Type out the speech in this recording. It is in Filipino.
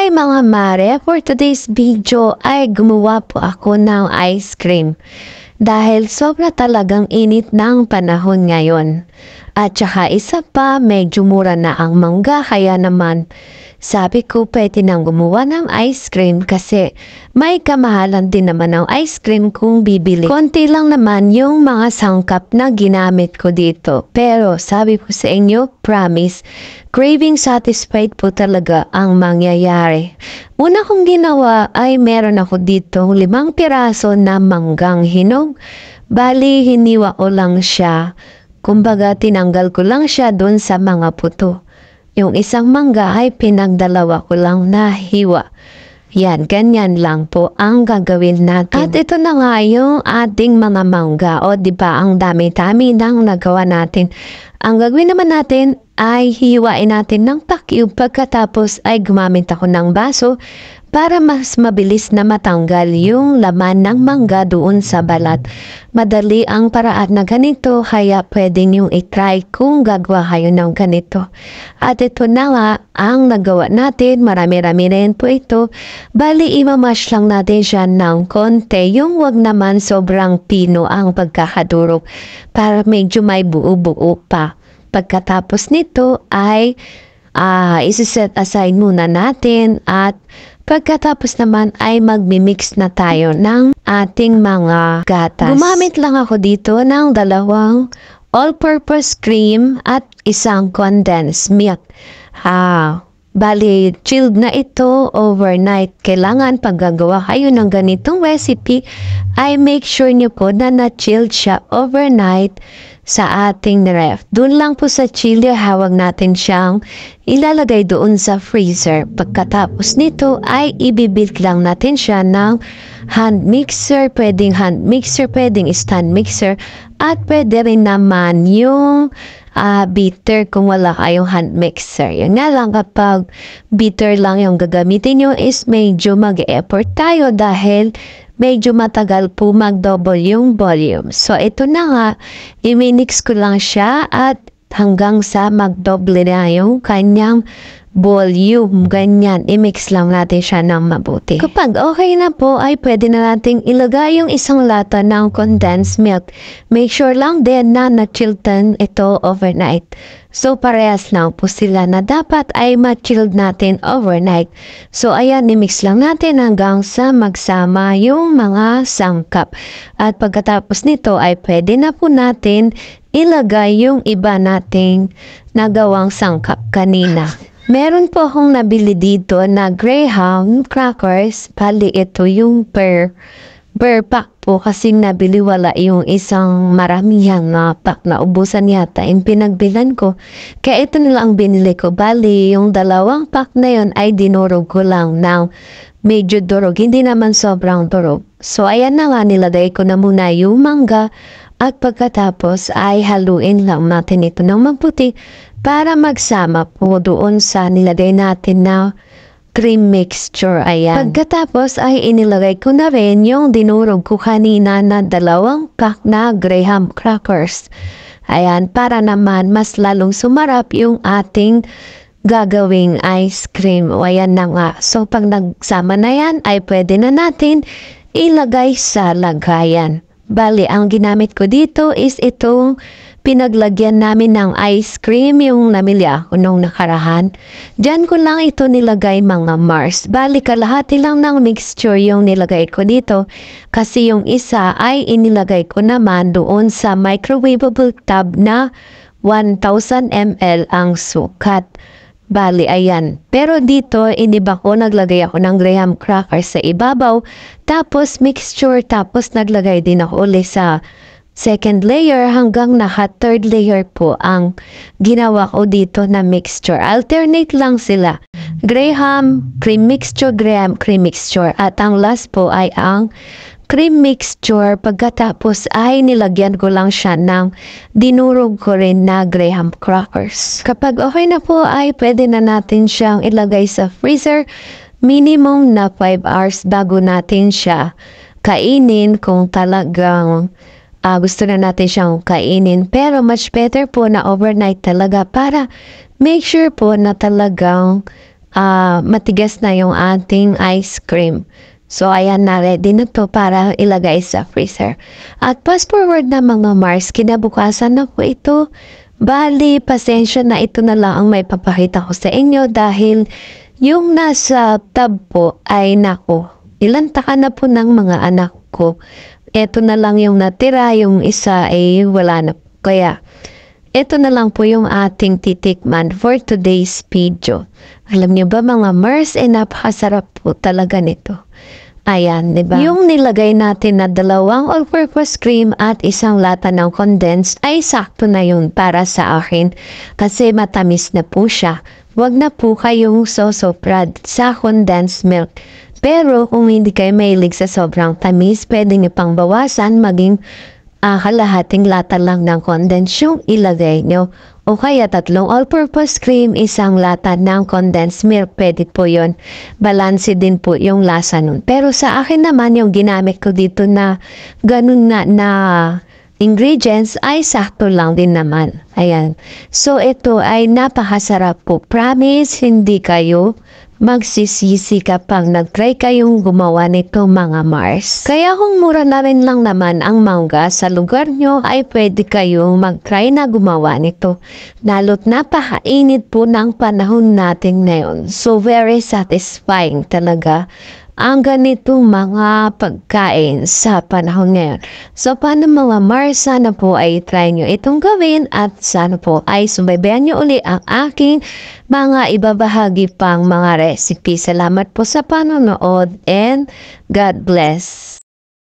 Hi mga mare, for today's video ay gumawa po ako ng ice cream dahil sobra talagang init ng panahon ngayon. At saka isa pa, medyo mura na ang mangga kaya naman sabi ko pwede nang gumawa ng ice cream kasi may kamahalan din naman ng ice cream kung bibili. Konti lang naman yung mga sangkap na ginamit ko dito. Pero sabi ko sa inyo, promise, craving satisfied po talaga ang mangyayari. Una kong ginawa ay meron ako dito 5 piraso na manggang hinog. Bali, hiniwa ko lang siya. Kumbaga, tinanggal ko lang siya dun sa mga puto. Yung isang mangga ay pinagdalawa ko lang na hiwa. Yan, ganyan lang po ang gagawin natin. At ito na nga yung ating mga mangga. O diba, ang dami-dami nang nagawa natin. Ang gagawin naman natin ay hiwain natin ng pack-cube pagkatapos ay gumamit ako ng baso para mas mabilis na matanggal yung laman ng mangga doon sa balat. Madali ang paraan na ganito kaya pwede niyong i-try kung gagawa kayo ng ganito. At ito na nga ang nagawa natin. Marami-rami rin po ito. Bali, imamash lang natin siya ng konti. Yung wag naman sobrang pino ang pagkakadurog para medyo may buo-buo pa. Pagkatapos nito ay isi-set aside muna natin at pagkatapos naman ay magmimix na tayo ng ating mga gatas. Gumamit lang ako dito ng 2 all-purpose cream at 1 condensed milk. Bali, chilled na ito overnight. Kailangan pag gagawa kayo ng ganitong recipe ay make sure nyo po na na-chilled siya overnight sa ating ref. Doon lang po sa chiller, hawag natin siyang ilalagay doon sa freezer. Pagkatapos nito ay ibibig lang natin siya ng hand mixer. Pwedeng hand mixer, pwedeng stand mixer. At pwede rin naman yung beater kung wala kayong hand mixer. Yun nga lang, kapag beater lang yung gagamitin nyo is medyo mag-effort tayo dahil medyo matagal po mag-double yung volume. So, ito na nga, i-mix ko lang siya at hanggang sa mag-double na yung kanyang volume. Ganyan, i-mix lang natin siya ng mabuti. Kapag okay na po, ay pwede na nating ilagay yung 1 lata ng condensed milk. Make sure lang din na na-chilled ito overnight. So, parehas lang po sila na dapat ay ma-chilled natin overnight. So, ayan, i-mix lang natin hanggang sa magsama yung mga sangkap. At pagkatapos nito ay pwede na po natin ilagay yung iba nating nagawang sangkap kanina. Meron po akong nabili dito na Graham crackers. Bali, ito yung per pack po kasi nabili, wala yung isang maramihang pack na ubusan yata yung pinagbilan ko. Kaya ito nila ang binili ko. Bali, yung 2 pack na yun ay dinurog ko lang ng medyo durog. Hindi naman sobrang durog. So, ayan na nga, nilagay ko na muna yung mangga at pagkatapos ay haluin lang natin ito ng mabuti para magsama po doon sa nilagay natin na cream mixture. Ayan. Pagkatapos ay inilagay ko na rin yung dinurog ko kanina na 2 pack na Graham crackers. Ayan, para naman mas lalong sumarap yung ating gagawing ice cream. O ayan na nga. So pag nagsama na yan ay pwede na natin ilagay sa lagayan. Bali, ang ginamit ko dito is itong pinaglagyan namin ng ice cream, yung namili ako nung nakarahan. Diyan ko lang ito nilagay mga Mars. Bali, kalahati lang ng mixture yung nilagay ko dito. Kasi yung isa ay inilagay ko naman doon sa microwavable tub na 1000 ml ang sukat. Bali, ayan. Pero dito, iniba ko, naglagay ako ng Graham crackers sa ibabaw. Tapos mixture, tapos naglagay din ako ulit sa 2nd layer hanggang naka 3rd layer po ang ginawa ko dito na mixture. Alternate lang sila. Graham cream mixture, Graham cream mixture. At ang last po ay ang cream mixture. Pagkatapos ay nilagyan ko lang siya ng dinurog ko rin na Graham crackers. Kapag okay na po ay pwede na natin siyang ilagay sa freezer. Minimum na 5 hours bago natin siya kainin kung talagang gusto na natin siyang kainin. Pero much better po na overnight talaga para make sure po na talagang matigas na yung ating ice cream. So, ayan na, ready na to para ilagay sa freezer. At fast forward na mga Mars, kinabukasan na po ito. Bali, pasensya na, ito na lang ang may papakita ko sa inyo dahil yung nasa tub po ay nako. Ilan taka na po ng mga anak ko. Ito na lang yung natira, yung isa ay wala na. Kaya, ito na lang po yung ating titikman for today's video. Alam niyo ba mga Mars, napakasarap po talaga nito. Ayan, diba? Yung nilagay natin na 2 all-purpose cream at isang lata ng condensed ay sakto na yun para sa akin kasi matamis na po siya. Huwag na po kayong sosoprad sa condensed milk. Pero kung hindi kayo mahilig sa sobrang tamis, pwede niyo pang bawasan maging kalahating lata lang ng condensed yung ilagay nyo. O kaya 3 all-purpose cream, isang lata ng condensed milk. Pwede po yun. Balanse din po yung lasa nun. Pero sa akin naman, yung ginamit ko dito na ganun na ingredients ay sakto lang din naman. Ayan. So, ito ay napakasarap po. Promise, hindi kayo magsisisi kapag nag-try kayong gumawa nito mga Mars. Kaya kung mura na rin lang naman ang mangga sa lugar nyo ay pwede kayong mag-try na gumawa nito. Lalo't napakainit po ng panahon natin ngayon. So very satisfying talaga ang ganitong mga pagkain sa panahon ngayon. So, paano mga Mars, sana po ay try nyo itong gawin at sana po ay subaybayan nyo uli ang aking mga ibabahagi pang mga recipe. Salamat po sa panonood and God bless.